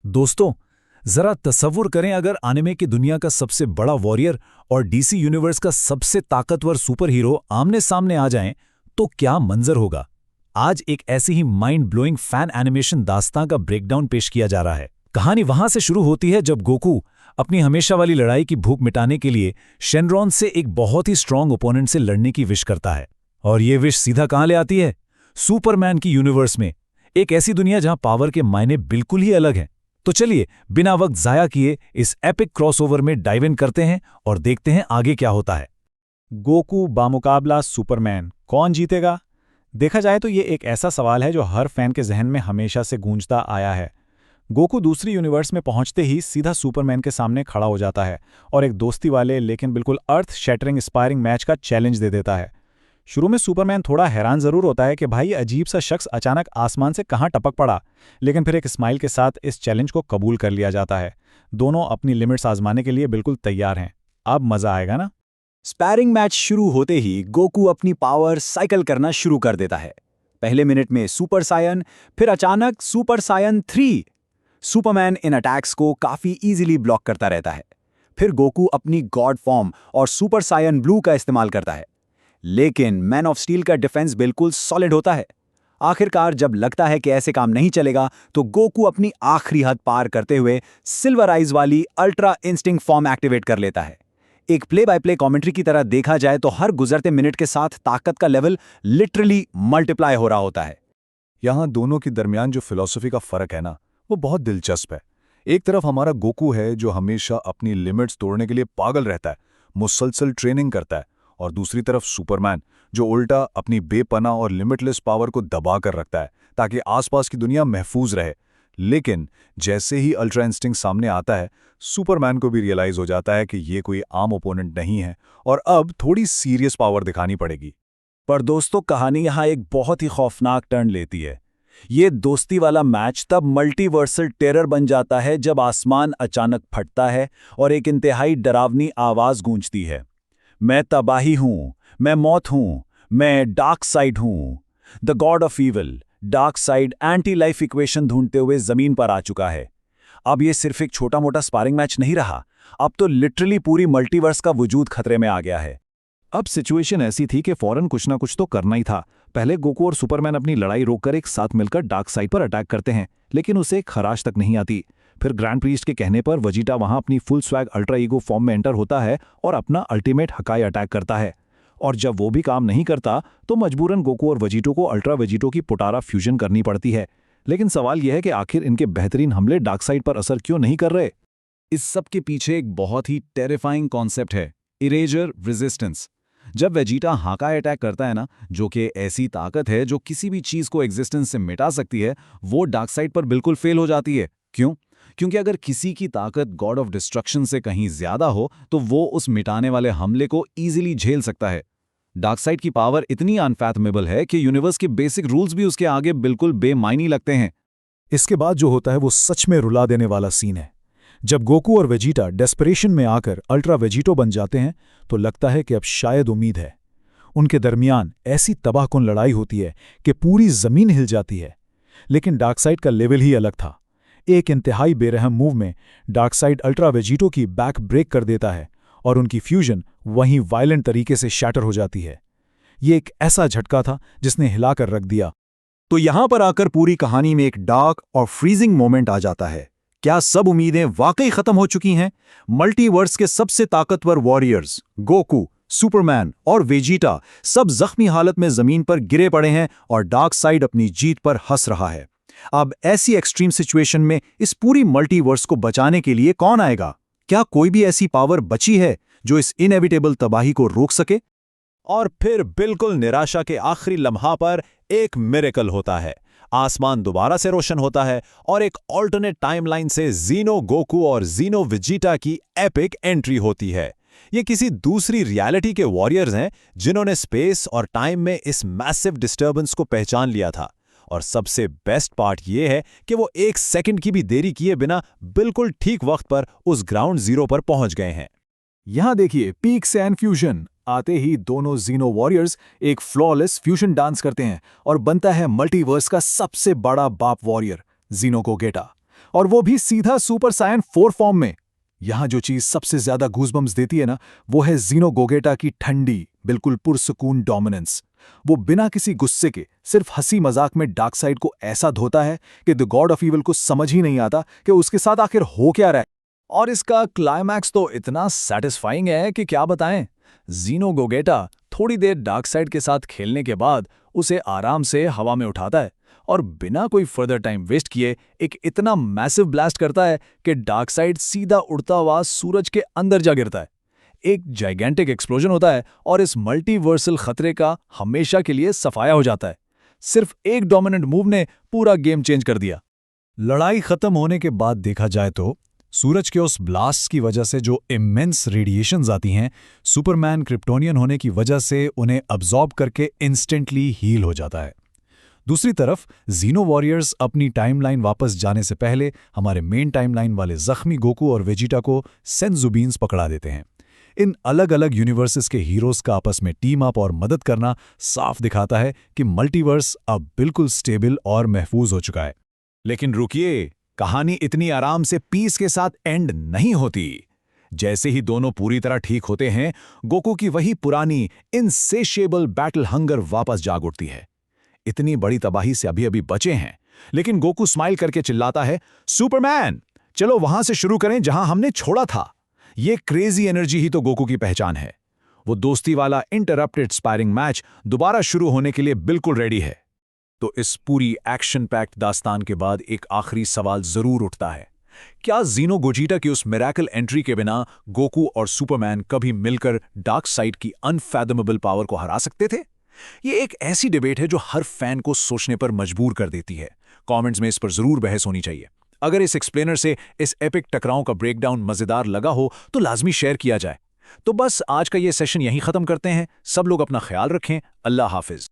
दोस्तों, जरा तसव्वुर करें अगर एनिमे की दुनिया का सबसे बड़ा वॉरियर और डीसी यूनिवर्स का सबसे ताकतवर सुपर हीरो आमने सामने आ जाएं, तो क्या मंजर होगा। आज एक ऐसी ही माइंड ब्लोइंग फैन एनिमेशन दास्तां का ब्रेकडाउन पेश किया जा रहा है। कहानी वहां से शुरू होती है जब गोकू अपनी हमेशा वाली लड़ाई की भूख मिटाने के लिए शेनरॉन से एक बहुत ही स्ट्रांग ओपोनेंट से लड़ने की विश करता है। और ये विश सीधा कहां ले आती है? सुपरमैन की यूनिवर्स में, एक ऐसी दुनिया जहां पावर के मायने बिल्कुल ही अलग हैं। तो चलिए बिना वक्त जाया किए इस एपिक क्रॉसओवर में डाइव इन करते हैं और देखते हैं आगे क्या होता है। गोकू बामुकाबला सुपरमैन, कौन जीतेगा? देखा जाए तो ये एक ऐसा सवाल है जो हर फैन के जहन में हमेशा से गूंजता आया है। गोकू दूसरी यूनिवर्स में पहुंचते ही सीधा सुपरमैन के सामने खड़ा हो जाता है और एक दोस्ती वाले लेकिन बिल्कुल अर्थ शैटरिंग इंस्पायरिंग मैच का चैलेंज दे देता है। शुरू में सुपरमैन थोड़ा हैरान जरूर होता है कि भाई अजीब सा शख्स अचानक आसमान से कहां टपक पड़ा, लेकिन फिर एक स्माइल के साथ इस चैलेंज को कबूल कर लिया जाता है। दोनों अपनी लिमिट्स आजमाने के लिए बिल्कुल तैयार हैं। अब मजा आएगा ना। स्पैरिंग मैच शुरू होते ही गोकू अपनी पावर साइकिल करना शुरू कर देता है। पहले मिनट में सुपर सायन, फिर अचानक सुपर सायन 3। सुपरमैन इन अटैक्स को काफी इजीली ब्लॉक करता रहता है। फिर गोकू अपनी गॉड फॉर्म और सुपर सायन ब्लू का इस्तेमाल करता है, लेकिन मैन ऑफ स्टील का डिफेंस बिल्कुल सॉलिड होता है। आखिरकार जब लगता है कि ऐसे काम नहीं चलेगा, तो गोकू अपनी आखिरी हद पार करते हुए सिल्वर आइज वाली अल्ट्रा इंस्टिंक्ट फॉर्म एक्टिवेट कर लेता है। एक प्ले बाय प्ले कमेंट्री की तरह देखा जाए तो हर गुजरते मिनट के साथ ताकत का लेवल लिटरली मल्टीप्लाई हो रहा होता है। यहां दोनों के दरमियान जो फिलॉसफी का फर्क है ना, वो बहुत दिलचस्प है। एक तरफ हमारा गोकू है जो हमेशा अपनी लिमिट्स तोड़ने के लिए पागल रहता है, मुसलसल ट्रेनिंग करता है, और दूसरी तरफ सुपरमैन जो उल्टा अपनी बेपनाह और लिमिटलेस पावर को दबा कर रखता है ताकि आसपास की दुनिया महफूज रहे। लेकिन जैसे ही अल्ट्रा इंस्टिंक्ट सामने आता है, सुपरमैन को भी रियलाइज हो जाता है कि ये कोई आम ओपोनेंट नहीं है और अब थोड़ी सीरियस पावर दिखानी पड़ेगी। पर दोस्तों, कहानी यहाँ एक बहुत ही खौफनाक टर्न लेती है। ये दोस्ती वाला मैच तब मल्टीवर्सल टेरर बन जाता है जब आसमान अचानक फटता है और एक इंतहाई डरावनी आवाज गूंजती है, मैं तबाही हूं, मैं मौत हूं, मैं डार्क साइड हूं। The God of evil, dark side anti life equation ढूंढते हुए जमीन पर आ चुका है। अब ये सिर्फ एक छोटा मोटा स्पारिंग मैच नहीं रहा, अब तो लिटरली पूरी मल्टीवर्स का वजूद खतरे में आ गया है। अब सिचुएशन ऐसी थी कि फौरन कुछ ना कुछ तो करना ही था। पहले गोकू और सुपरमैन अपनी लड़ाई रोककर एक साथ मिलकर डार्क साइड पर अटैक करते हैं, लेकिन उसे खराश तक नहीं आती। फिर ग्रैंड प्रीस्ट के कहने पर वजीटा वहां अपनी full swag ultra ego form में एंटर होता है और अपना अल्टीमेट हकाई अटैक करता है। और जब वो भी काम नहीं करता तो मजबूरन गोकू और वजीटो को अल्ट्रा वजीटो की पुटारा फ्यूजन करनी पड़ती है। लेकिन सवाल यह है कि आखिर इनके बेहतरीन हमले डार्क साइड पर असर क्यों नहीं कर रहे? इस सब के पीछे एक बहुत ही टेरिफाइंग कॉन्सेप्ट है, इरेजर रेजिस्टेंस। जब वेजिटा हाकाई अटैक करता है ना, जो कि ऐसी ताकत है जो किसी भी चीज को एग्जिस्टेंस से मिटा सकती है, वो डार्क साइड पर बिल्कुल फेल हो जाती है। क्यों? क्योंकि अगर किसी की ताकत गॉड ऑफ डिस्ट्रक्शन से कहीं ज्यादा हो तो वो उस मिटाने वाले हमले को इजीली झेल सकता है। डार्क साइड की पावर इतनी अनफैथमेबल है कि यूनिवर्स के बेसिक रूल्स भी उसके आगे बिल्कुल बेमायनी लगते हैं। इसके बाद जो होता है वो सच में रुला देने वाला सीन है। जब गोकू और वेजिटा डेस्परेशन में आकर अल्ट्रा वेजिटो बन जाते हैं तो लगता है कि अब शायद उम्मीद है। उनके दरमियान ऐसी तबाहकुन लड़ाई होती है कि पूरी जमीन हिल जाती है। लेकिन डार्क साइड का लेवल ही अलग था। एक इंतहाई बेरहम मूव में डार्क साइड अल्ट्रा वेजिटो की बैक ब्रेक कर देता है और उनकी फ्यूजन वहीं वायलेंट तरीके से शैटर हो जाती है। ये एक ऐसा झटका था जिसने हिलाकर रख दिया। तो यहां पर आकर पूरी कहानी में एक डार्क और फ्रीजिंग मोमेंट आ जाता है। क्या सब उम्मीदें वाकई खत्म हो चुकी हैं? मल्टीवर्स के सबसे ताकतवर वॉरियर्स गोकू, सुपरमैन और वेजिटा सब जख्मी हालत में जमीन पर गिरे पड़े हैं और डार्क साइड अपनी जीत पर हंस रहा है। अब ऐसी एक्सट्रीम सिचुएशन में इस पूरी मल्टीवर्स को बचाने के लिए कौन आएगा? क्या कोई भी ऐसी पावर बची है जो इस इनएविटेबल तबाही को रोक सके? और फिर बिल्कुल निराशा के आखिरी लम्हा पर एक मिरेकल होता है। आसमान दोबारा से रोशन होता है और एक ऑल्टरनेट टाइमलाइन से जीनो गोकू और जीनो वेजिटा की एपिक एंट्री होती है। ये किसी दूसरी रियलिटी के वॉरियर्स हैं जिन्होंने स्पेस और टाइम में इस मैसिव डिस्टर्बेंस को पहचान लिया था। और सबसे बेस्ट पार्ट ये है कि वो एक सेकंड की भी देरी किए बिना बिल्कुल ठीक वक्त पर उस ग्राउंड जीरो पर पहुंच गए हैं। यहां देखिए, पीक से एंड फ्यूजन आते ही दोनों जीनो वॉरियर्स एक फ्लॉलेस फ्यूजन डांस करते हैं और बनता है मल्टीवर्स का सबसे बड़ा बाप वॉरियर जीनो गोगेटा। और वो भी सीधा सुपर सायन 4 फॉर्म में। यहां जो चीज सबसे ज्यादा गूज़बम्प्स देती है ना, वो है ज़ीनो गोगेटा की ठंडी, बिल्कुल पुरसुकून डोमिनेंस। वो बिना किसी गुस्से के सिर्फ हंसी मजाक में डार्कसाइड को ऐसा धोता है कि द गॉड ऑफ ईविल को समझ ही नहीं आता कि उसके साथ आखिर हो क्या रहा है। और इसका क्लाइमैक्स तो इतना सैटिस्फाइंग है कि क्या बताएं। ज़ीनो गोगेटा थोड़ी देर डार्कसाइड के साथ खेलने के बाद उसे आराम से हवा में उठाता है और बिना कोई फर्दर टाइम वेस्ट किए एक इतना मैसिव ब्लास्ट करता है कि डार्कसाइड सीधा उड़ता हुआ सूरज के अंदर जा गिरता है। एक जाइगेंटिक एक्सप्लोजन होता है और इस मल्टीवर्सल खतरे का हमेशा के लिए सफाया हो जाता है। सिर्फ एक डोमिनेंट मूव ने पूरा गेम चेंज कर दिया। लड़ाई खत्म होने के बाद देखा जाए तो सूरज के उस ब्लास्ट की वजह से जो इमेंस रेडिएशंस आती हैं, सुपरमैन क्रिप्टोनियन होने की वजह से उन्हें अब्जॉर्ब करके इंस्टेंटली हील हो जाता है। दूसरी तरफ ज़ीनो वॉरियर्स अपनी टाइमलाइन वापस जाने से पहले हमारे मेन टाइमलाइन वाले जख्मी गोकू और वेजिटा को सेंजू बीन्स पकड़ा देते हैं। इन अलग अलग यूनिवर्सेस के हीरोज का आपस में टीम अप और मदद करना साफ दिखाता है कि मल्टीवर्स अब बिल्कुल स्टेबल और महफूज हो चुका है। लेकिन रुकिए, कहानी इतनी आराम से पीस के साथ एंड नहीं होती। जैसे ही दोनों पूरी तरह ठीक होते हैं, गोकू की वही पुरानी इनसेशिएबल बैटल हंगर वापस जाग उठती है। इतनी बड़ी तबाही से अभी अभी बचे हैं, लेकिन गोकू स्माइल करके चिल्लाता है, सुपरमैन, चलो वहां से शुरू करें जहां हमने छोड़ा था। ये क्रेजी एनर्जी ही तो गोकू की पहचान है। वो दोस्ती वाला इंटरप्टेड स्पायरिंग मैच दोबारा शुरू होने के लिए बिल्कुल रेडी है। तो इस पूरी एक्शन पैक्ड दास्तान के बाद एक आखिरी सवाल जरूर उठता है, क्या ज़ीनो गोजिटा की उस मिरेकल एंट्री के बिना गोकू और सुपरमैन कभी मिलकर डार्कसाइड की अनफैथमेबल पावर को हरा सकते थे? ये एक ऐसी डिबेट है जो हर फैन को सोचने पर मजबूर कर देती है। कमेंट्स में इस पर जरूर बहस होनी चाहिए। अगर इस एक्सप्लेनर से इस एपिक टकराव का ब्रेकडाउन मजेदार लगा हो तो लाजमी शेयर किया जाए। तो बस आज का ये सेशन यहीं खत्म करते हैं। सब लोग अपना ख्याल रखें। अल्लाह हाफिज।